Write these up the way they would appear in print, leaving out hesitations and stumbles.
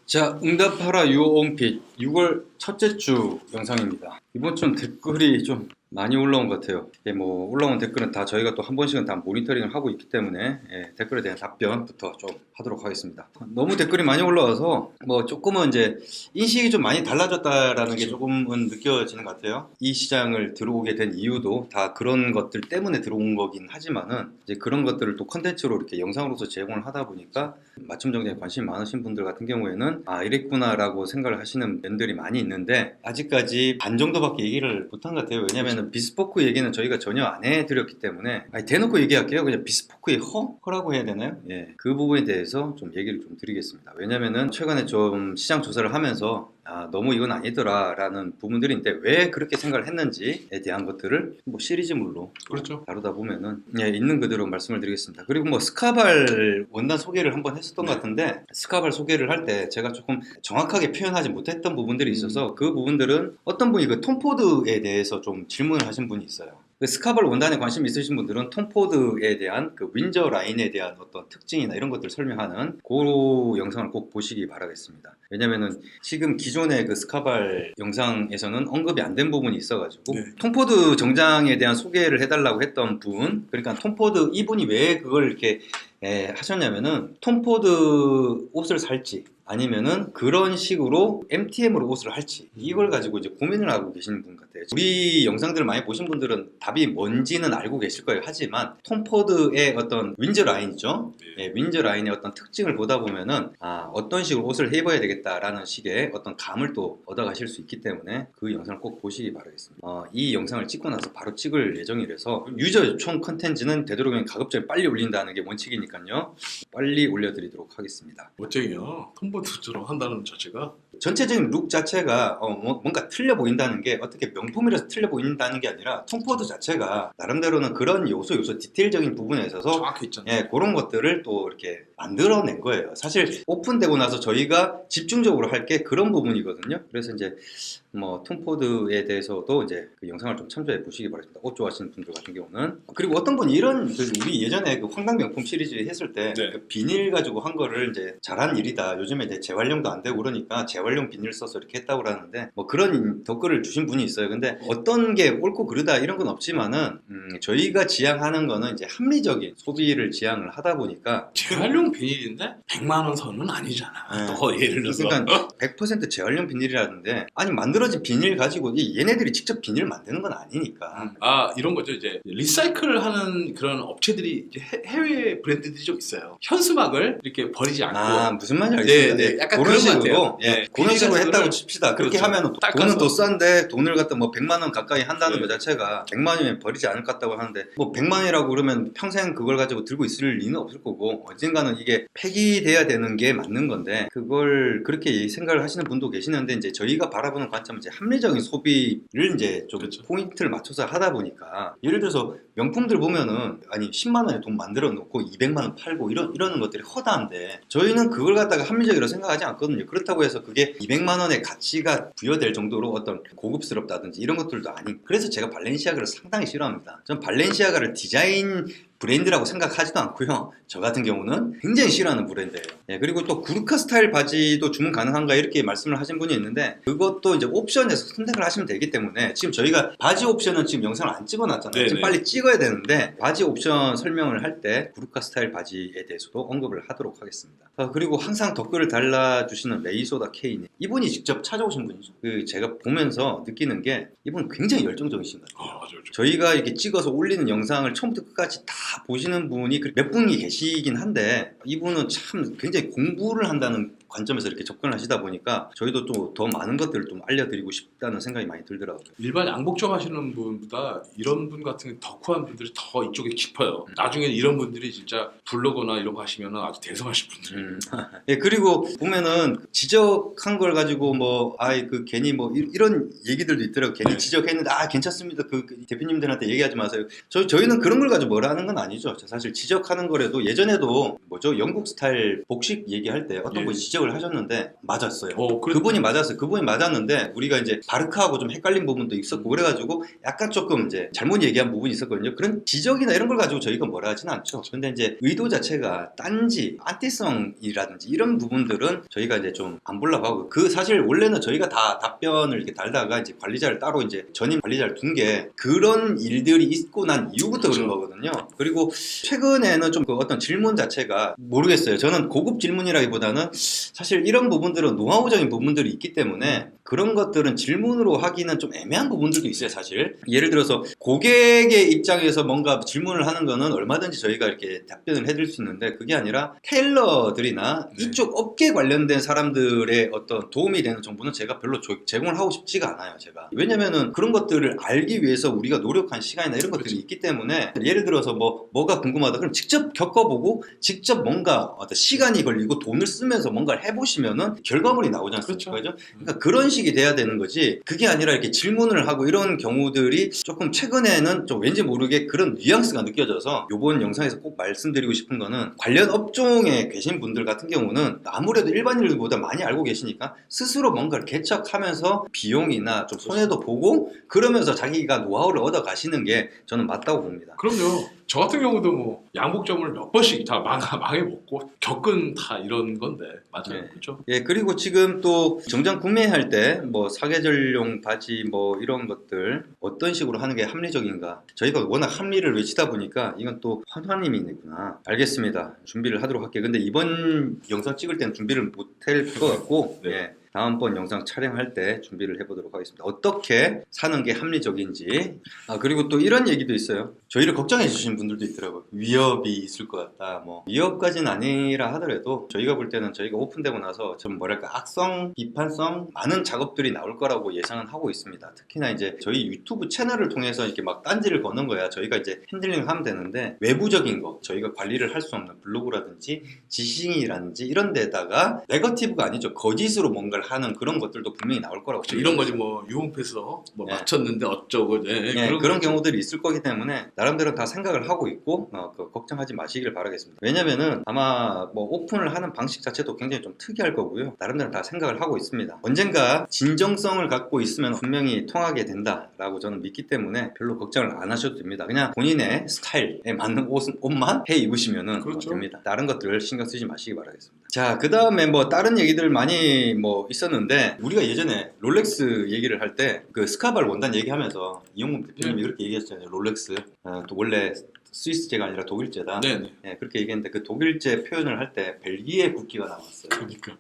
자, 응답하라 유어온핏 6월 첫째 주 영상입니다. 이번 주는 댓글이 좀 많이 올라온 것 같아요. 뭐 올라온 댓글은 다 저희가 또 한 번씩은 다 모니터링을 하고 있기 때문에 댓글에 대한 답변부터 좀 하도록 하겠습니다. 너무 댓글이 많이 올라와서 뭐 조금은 이제 인식이 좀 많이 달라졌다라는 게 조금은 느껴지는 것 같아요. 이 시장을 들어오게 된 이유도 다 그런 것들 때문에 들어온 거긴 하지만은 이제 그런 것들을 또 컨텐츠로 이렇게 영상으로서 제공을 하다 보니까 맞춤 정책에 관심이 많으신 분들 같은 경우에는 아 이랬구나라고 생각을 하시는 분들이 많이 있는데 아직까지 반 정도밖에 얘기를 못한 것 같아요. 왜냐하면 비스포크 얘기는 저희가 전혀 안 해드렸기 때문에 대놓고 얘기할게요. 그냥 비스포크의 허라고 해야 되나요? 그 부분에 대해서 좀 얘기를 좀 드리겠습니다. 왜냐면은 최근에 좀 시장 조사를 하면서 너무 이건 아니더라 라는 부분들이 있는데 왜 그렇게 생각을 했는지에 대한 것들을 뭐 시리즈물로 그렇죠. 다루다 보면은 있는 그대로 말씀을 드리겠습니다. 그리고 뭐 스카발 원단 소개를 한번 했었던 것 같은데 스카발 소개를 할 때 제가 조금 정확하게 표현하지 못했던 부분들이 있어서 그 부분들은 어떤 분이 그 톰포드에 대해서 좀 질문을 하신 분이 있어요. 그 스카발 원단에 관심 있으신 분들은 톰포드에 대한 그 윈저 라인에 대한 어떤 특징이나 이런 것들을 설명하는 그 영상을 꼭 보시기 바라겠습니다. 왜냐면은 지금 기존의 그 스카발 영상에서는 언급이 안 된 부분이 있어가지고 톰포드 정장에 대한 소개를 해달라고 했던 분, 그러니까 톰포드 이분이 왜 그걸 이렇게 하셨냐면은 톰포드 옷을 살지 아니면은 그런 식으로 MTM으로 옷을 할지 이걸 가지고 이제 고민을 하고 계시는 분 같아요. 우리 영상들을 많이 보신 분들은 답이 뭔지는 알고 계실 거예요. 하지만 톰포드의 어떤 윈저 라인이죠. 윈저 라인의 어떤 특징을 보다 보면은 어떤 식으로 옷을 입어야 되겠다라는 식의 어떤 감을 또 얻어가실 수 있기 때문에 그 영상을 꼭 보시기 바라겠습니다. 이 영상을 찍고 나서 바로 찍을 예정이라서 유저 요청 컨텐츠는 되도록이면 가급적이 빨리 올린다는 게 원칙이니까요. 빨리 올려드리도록 하겠습니다. 멋쟁이야. 톰보드처럼 한다는 자체가. 전체적인 룩 자체가 뭔가 틀려 보인다는 게 어떻게 명품이라서 틀려 보인다는 게 아니라 톰포드 자체가 나름대로는 그런 요소 디테일적인 부분에 있어서 정확히 있잖아요. 그런 것들을 또 이렇게 만들어낸 거예요. 사실 오픈되고 나서 저희가 집중적으로 할 게 그런 부분이거든요. 그래서 이제 뭐 톰포드에 대해서도 이제 그 영상을 좀 참조해 보시기 바랍니다. 옷 좋아하시는 분들 같은 경우는. 그리고 어떤 분이 이런 우리 예전에 그 황당 명품 시리즈 했을 때 그 비닐 가지고 한 거를 이제 잘한 일이다. 요즘에 이제 재활용도 안 되고 그러니까 재활용 비닐 써서 이렇게 했다고 그러는데 뭐 그런 댓글을 주신 분이 있어요. 근데 어떤 게 옳고 그르다 이런 건 없지만은 저희가 지향하는 거는 이제 합리적인 소비를 지향을 하다 보니까 재활용 비닐인데 100만 원 선은 아니잖아. 또 예를 들어서. 그러니까 100% 재활용 비닐이라는데 아니 만들어진 비닐 가지고 얘네들이 직접 비닐을 만드는 건 아니니까. 이런 거죠. 이제 리사이클을 하는 그런 업체들이 이제 해외 브랜드들이 좀 있어요. 현수막을 이렇게 버리지 않고. 무슨 말인지 알겠습니다. 약간 그런 그런 것 식으로 같아요. 그런 식으로 했다고 칩시다. 그렇게 그렇죠. 하면 돈은 더 싼데 돈을 갖다 뭐 100만 원 가까이 한다는 것 자체가 100만 원이면 버리지 않을 것 같다고 하는데 뭐 100만 원이라고 그러면 평생 그걸 가지고 들고 있을 리는 없을 거고 언젠가는 이게 폐기돼야 되는 게 맞는 건데 그걸 그렇게 생각을 하시는 분도 계시는데 이제 저희가 바라보는 관점은 이제 합리적인 소비를 이제 좀 포인트를 맞춰서 하다 보니까 예를 들어서 명품들 보면은 아니 10만 원에 돈 만들어 놓고 200만 원 팔고 이러는 것들이 허다한데 저희는 그걸 갖다가 합리적이라고 생각하지 않거든요. 그렇다고 해서 그게 200만 원의 가치가 부여될 정도로 어떤 고급스럽다든지 이런 것들도 아닌. 그래서 제가 발렌시아가를 상당히 싫어합니다. 전 발렌시아가를 디자인 브랜드라고 생각하지도 않고요. 저 같은 경우는 굉장히 싫어하는 브랜드예요. 그리고 또 구르카 스타일 바지도 주문 가능한가 이렇게 말씀을 하신 분이 있는데 그것도 이제 옵션에서 선택을 하시면 되기 때문에 지금 저희가 바지 옵션은 지금 영상을 안 찍어놨잖아요. 지금 빨리 찍어야 되는데 바지 옵션 설명을 할 때 구르카 스타일 바지에 대해서도 언급을 하도록 하겠습니다. 그리고 항상 댓글을 달아주시는 레이소다 케이님 이분이 직접 찾아오신 분이죠. 제가 보면서 느끼는 게 이분은 굉장히 열정적이신 것 같아요. 저희가 이렇게 찍어서 올리는 영상을 처음부터 끝까지 다 보시는 분이 몇 분이 계시긴 한데 이분은 참 굉장히 공부를 한다는 관점에서 이렇게 접근을 하시다 보니까 저희도 또 더 많은 것들을 좀 알려드리고 싶다는 생각이 많이 들더라고요. 일반 양복점 하시는 분보다 이런 분 같은 덕후한 분들이 더 이쪽에 깊어요. 나중에 이런 분들이 진짜 블로거나 이런 거 하시면 아주 대성하신 분들. 그리고 보면은 지적한 걸 가지고 뭐 괜히 뭐 이런 얘기들도 있더라고요. 괜히 지적했는데 괜찮습니다. 그 대표님들한테 얘기하지 마세요. 저희는 그런 걸 가지고 뭐라 하는 건 아니죠. 사실 지적하는 거라도 예전에도 저 영국 스타일 복식 얘기할 때 어떤 예. 분이 지적을 하셨는데 맞았어요. 그래. 그분이 맞았어요. 그분이 맞았는데 우리가 이제 바르카하고 좀 헷갈린 부분도 있었고 그래가지고 약간 조금 이제 잘못 얘기한 부분이 있었거든요. 그런 지적이나 이런 걸 가지고 저희가 뭐라 하진 않죠. 근데 이제 의도 자체가 딴지, 안티성이라든지 이런 부분들은 저희가 이제 좀 안 보려고 하고 그 사실 원래는 저희가 다 답변을 이렇게 달다가 이제 관리자를 따로 이제 전임 관리자를 둔 게 그런 일들이 있고 난 이후부터 그런 거거든요. 그리고 최근에는 좀 그 어떤 질문 자체가 모르겠어요. 저는 고급 질문이라기보다는 사실 이런 부분들은 노하우적인 부분들이 있기 때문에 그런 것들은 질문으로 하기는 좀 애매한 부분들도 있어요, 사실. 예를 들어서 고객의 입장에서 뭔가 질문을 하는 거는 얼마든지 저희가 이렇게 답변을 해드릴 수 있는데 그게 아니라 테일러들이나 네. 이쪽 업계 관련된 사람들의 어떤 도움이 되는 정보는 제가 별로 제공을 하고 싶지가 않아요, 제가. 왜냐면은 그런 것들을 알기 위해서 우리가 노력한 시간이나 이런 것들이 그렇죠. 있기 때문에 예를 들어서 뭐가 궁금하다 그럼 직접 겪어보고 직접 뭔가 어떤 시간이 걸리고 돈을 쓰면서 뭔가를 해보시면은 결과물이 나오지 않습니까? 그렇죠? 그러니까 그런 식이 돼야 되는 거지 그게 아니라 이렇게 질문을 하고 이런 경우들이 조금 최근에는 좀 왠지 모르게 그런 뉘앙스가 느껴져서 이번 영상에서 꼭 말씀드리고 싶은 거는 관련 업종에 계신 분들 같은 경우는 아무래도 일반인들보다 많이 알고 계시니까 스스로 뭔가를 개척하면서 비용이나 좀 손해도 보고 그러면서 자기가 노하우를 얻어 가시는 게 저는 맞다고 봅니다. 그럼요. 저 같은 경우도 뭐 양복점을 몇 번씩 다 망해먹고 겪은 다 이런 건데 맞아요. 네. 그렇죠. 예, 그리고 지금 또 정장 구매할 때 뭐 사계절용 바지 뭐 이런 것들 어떤 식으로 하는 게 합리적인가? 저희가 워낙 합리를 외치다 보니까 이건 또 환화님이구나. 알겠습니다. 준비를 하도록 할게요. 근데 이번 영상 찍을 때는 준비를 못할 것 같고 네. 예. 다음번 영상 촬영할 때 준비를 해보도록 하겠습니다. 어떻게 사는 게 합리적인지. 그리고 또 이런 얘기도 있어요. 저희를 걱정해 주시는 분들도 있더라고요. 위협이 있을 것 같다. 뭐 위협까지는 아니라 하더라도 저희가 볼 때는 저희가 오픈되고 나서 좀 뭐랄까 악성, 비판성 많은 작업들이 나올 거라고 예상은 하고 있습니다. 특히나 이제 저희 유튜브 채널을 통해서 이렇게 막 딴지를 거는 거야. 저희가 이제 핸들링을 하면 되는데 외부적인 거 저희가 관리를 할 수 없는 블로그라든지 지싱이라든지 이런 데다가 네거티브가 아니죠. 거짓으로 뭔가를 하는 그런 것들도 분명히 나올 거라고 그렇죠. 이런 거지 뭐 유흥패서 뭐 네. 맞췄는데 어쩌고 그런 경우들이 있을 거기 때문에 나름대로 다 생각을 하고 있고 걱정하지 마시길 바라겠습니다. 왜냐면은 아마 뭐 오픈을 하는 방식 자체도 굉장히 좀 특이할 거고요. 나름대로 다 생각을 하고 있습니다. 언젠가 진정성을 갖고 있으면 분명히 통하게 된다라고 저는 믿기 때문에 별로 걱정을 안 하셔도 됩니다. 그냥 본인의 스타일에 맞는 옷만 해 입으시면은 그렇죠. 됩니다. 다른 것들을 신경 쓰지 마시기 바라겠습니다. 자, 그 다음에 뭐 다른 얘기들 많이 뭐 있었는데 우리가 예전에 롤렉스 얘기를 할 때 그 스카발 원단 얘기하면서 이용문 대표님이 그렇게 얘기했잖아요. 롤렉스 또 원래 스위스제가 아니라 독일제다. 네네. 네, 그렇게 얘기했는데 그 독일제 표현을 할 때 벨기에 국기가 나왔어요. 그러니까.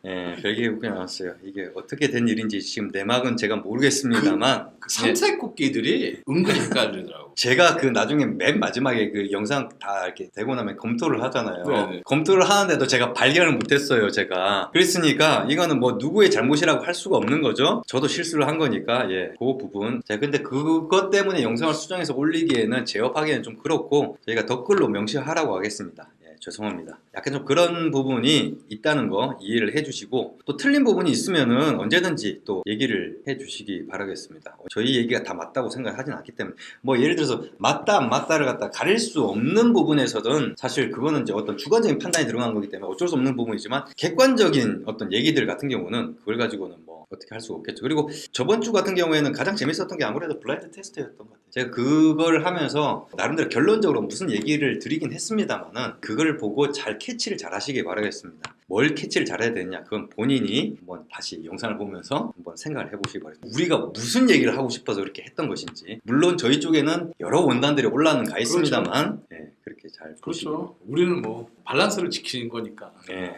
네, 벨기에 국기가 나왔어요. 이게 어떻게 된 일인지 지금 내막은 제가 모르겠습니다만 그 삼색 국기들이 은근히 헷갈리더라고. 제가 그 나중에 맨 마지막에 그 영상 다 이렇게 되고 나면 검토를 하잖아요. 네네. 검토를 하는데도 제가 발견을 못했어요, 제가. 그랬으니까 이거는 뭐 누구의 잘못이라고 할 수가 없는 거죠. 저도 실수를 한 거니까 그 부분. 자, 근데 그것 때문에 영상을 수정해서 올리기에는 제어하기에는 좀 그렇고 저희가 댓글로 명시하라고 하겠습니다. 죄송합니다. 약간 좀 그런 부분이 있다는 거 이해를 해주시고 또 틀린 부분이 있으면은 언제든지 또 얘기를 해주시기 바라겠습니다. 저희 얘기가 다 맞다고 생각하진 않기 때문에 뭐 예를 들어서 맞다 안 맞다를 갖다 가릴 수 없는 부분에서든 사실 그거는 이제 어떤 주관적인 판단이 들어간 거기 때문에 어쩔 수 없는 부분이지만 객관적인 어떤 얘기들 같은 경우는 그걸 가지고는 뭐 어떻게 할 수가 없겠죠. 그리고 저번 주 같은 경우에는 가장 재밌었던 게 아무래도 블라인드 테스트였던 것 같아요. 제가 그걸 하면서 나름대로 결론적으로 무슨 얘기를 드리긴 했습니다만은 그걸 보고 잘 캐치를 잘 하시길 바라겠습니다. 뭘 캐치를 잘해야 되느냐 그건 본인이 한번 다시 영상을 보면서 한번 생각을 해보시기 바랍니다. 우리가 무슨 얘기를 하고 싶어서 그렇게 했던 것인지 물론 저희 쪽에는 여러 원단들이 올라는 가 있습니다만 그렇게 잘 보시기 그렇죠. 우리는 뭐 밸런스를 지키는 거니까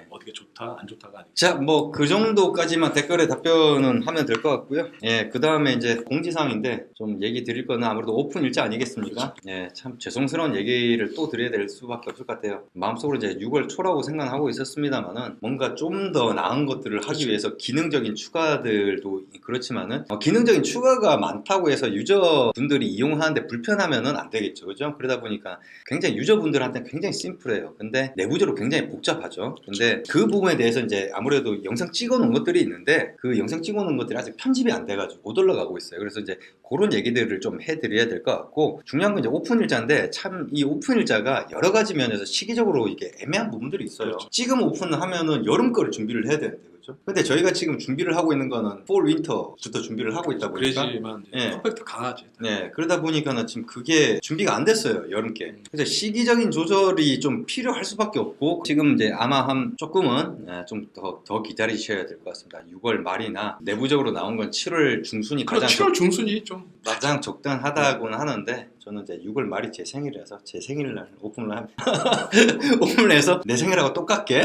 어떻게 좋다 안 좋다가 아니고. 자, 뭐 그 정도까지만 댓글에 답변은 하면 될 것 같고요. 그 다음에 이제 공지사항인데 좀 얘기 드릴 거는 아무래도 오픈 일자 아니겠습니까? 그렇죠. 참 죄송스러운 얘기를 또 드려야 될 수밖에 없을 것 같아요. 마음속으로 이제 6월 초라고 생각하고 있었습니다만은 뭔가 좀 더 나은 것들을 하기 그렇죠. 위해서 기능적인 추가들도 그렇지만은 기능적인 추가가 많다고 해서 유저분들이 이용하는데 불편하면은 안 되겠죠, 그죠? 그러다 보니까 굉장히 유저분들한테 굉장히 심플해요. 근데 내부적으로 굉장히 복잡하죠. 근데 그 그 부분에 대해서 이제 아무래도 영상 찍어 놓은 것들이 있는데 그 영상 찍어 놓은 것들이 아직 편집이 안 돼가지고 못 올라가고 있어요. 그래서 이제 그런 얘기들을 좀 해드려야 될 것 같고, 중요한 건 이제 오픈 일자인데 참 이 오픈 일자가 여러 가지 면에서 시기적으로 이게 애매한 부분들이 있어요. 그렇죠. 지금 오픈하면은 여름 거를 준비를 해야 되는데, 그렇죠? 근데 저희가 지금 준비를 하고 있는 거는 폴 윈터부터 준비를 하고 있다 보니까 그래지만 예. 컴팩트 강하지. 네, 그러다 보니까는 지금 그게 준비가 안 됐어요, 여름께. 그래서 시기적인 조절이 좀 필요할 수밖에 없고, 지금 이제 아마 한 조금은 좀 더 기다리셔야 될 것 같습니다. 6월 말이나 내부적으로 나온 건 7월 중순이 그럼 7월 중순이 좀 가장 적당하다고는 하는데, 저는 이제 6월 말이 제 생일이라서 제 생일날 오픈을 합니다. 오픈을 해서 내 생일하고 똑같게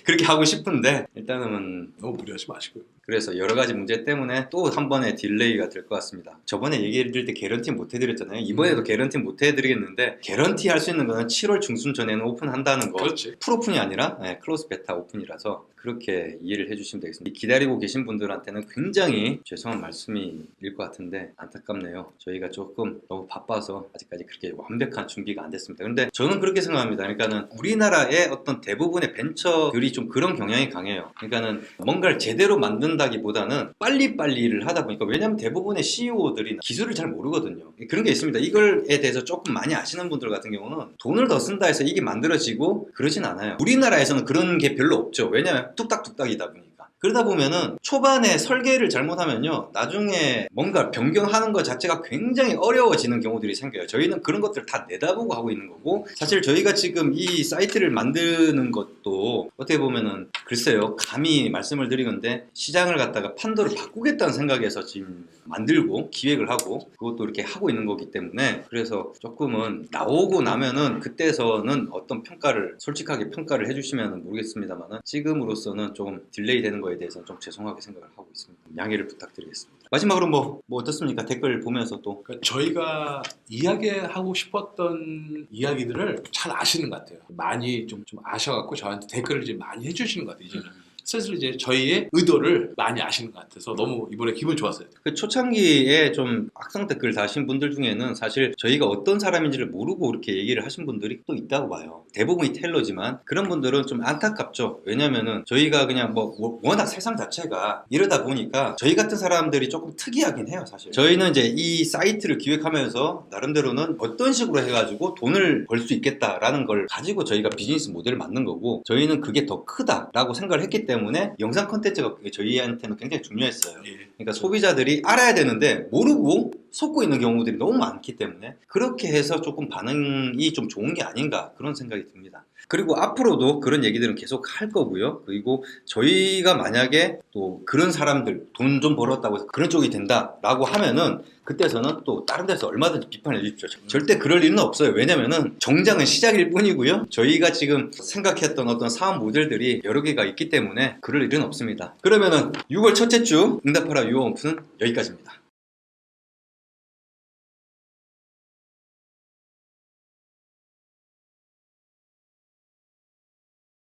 그렇게 하고 싶은데, 일단은 너무 무리하지 마시고요. 그래서 여러 가지 문제 때문에 또 한 번의 딜레이가 될 것 같습니다. 저번에 얘기해 드릴 때 개런티 못 해드렸잖아요. 이번에도 개런티 못 해드리겠는데, 개런티 할 수 있는 거는 7월 중순 전에는 오픈한다는 거. 그렇지. 풀오픈이 아니라 클로즈 베타 오픈이라서 그렇게 이해를 해주시면 되겠습니다. 기다리고 계신 분들한테는 굉장히 죄송한 말씀일 것 같은데 안타깝네요. 저희가 조금 너무 바빠서 아직까지 그렇게 완벽한 준비가 안 됐습니다. 근데 저는 그렇게 생각합니다. 그러니까는 우리나라의 어떤 대부분의 벤처들이 좀 그런 경향이 강해요. 그러니까는 뭔가를 제대로 만든다기보다는 빨리빨리를 하다 보니까, 왜냐하면 대부분의 CEO들이 기술을 잘 모르거든요. 그런 게 있습니다. 이걸에 대해서 조금 많이 아시는 분들 같은 경우는 돈을 더 쓴다 해서 이게 만들어지고 그러진 않아요. 우리나라에서는 그런 게 별로 없죠. 왜냐하면 뚝딱뚝딱이다 보니까. 그러다 보면은 초반에 설계를 잘못하면요, 나중에 뭔가 변경하는 것 자체가 굉장히 어려워지는 경우들이 생겨요. 저희는 그런 것들을 다 내다보고 하고 있는 거고, 사실 저희가 지금 이 사이트를 만드는 것도 어떻게 보면은 글쎄요, 감히 말씀을 드리건데 시장을 갖다가 판도를 바꾸겠다는 생각에서 지금 만들고 기획을 하고 그것도 이렇게 하고 있는 거기 때문에, 그래서 조금은 나오고 나면은 그때서는 어떤 평가를 솔직하게 평가를 해주시면 모르겠습니다만은, 지금으로서는 좀 딜레이 되는 거에 대해서는 좀 죄송하게 생각을 하고 있습니다. 양해를 부탁드리겠습니다. 마지막으로 뭐 어떻습니까? 댓글 보면서 또 그러니까 저희가 이야기하고 싶었던 이야기들을 잘 아시는 것 같아요. 많이 좀 아셔갖고 저한테 댓글을 이제 많이 해주시는 것 같아요. 이제는. 슬슬 이제 저희의 의도를 많이 아시는 것 같아서 너무 이번에 기분 좋았어요. 그 초창기에 좀 악성 댓글 다신 분들 중에는 사실 저희가 어떤 사람인지를 모르고 그렇게 얘기를 하신 분들이 또 있다고 봐요. 대부분이 텔러지만 그런 분들은 좀 안타깝죠. 왜냐면은 저희가 그냥 뭐 워낙 세상 자체가 이러다 보니까 저희 같은 사람들이 조금 특이하긴 해요, 사실. 저희는 이제 이 사이트를 기획하면서 나름대로는 어떤 식으로 해가지고 돈을 벌 수 있겠다라는 걸 가지고 저희가 비즈니스 모델을 만든 거고, 저희는 그게 더 크다라고 생각을 했기 때문에 영상 콘텐츠가 저희한테는 굉장히 중요했어요. 그러니까 소비자들이 알아야 되는데 모르고 속고 있는 경우들이 너무 많기 때문에 그렇게 해서 조금 반응이 좀 좋은 게 아닌가, 그런 생각이 듭니다. 그리고 앞으로도 그런 얘기들은 계속 할 거고요. 그리고 저희가 만약에 또 그런 사람들 돈 좀 벌었다고 해서 그런 쪽이 된다라고 하면은 그때서는 또 다른 데서 얼마든지 비판해 주십시오. 절대 그럴 일은 없어요. 왜냐면은 정장은 시작일 뿐이고요. 저희가 지금 생각했던 어떤 사업 모델들이 여러 개가 있기 때문에 그럴 일은 없습니다. 그러면은 6월 첫째 주 응답하라 유어 오픈은 여기까지입니다.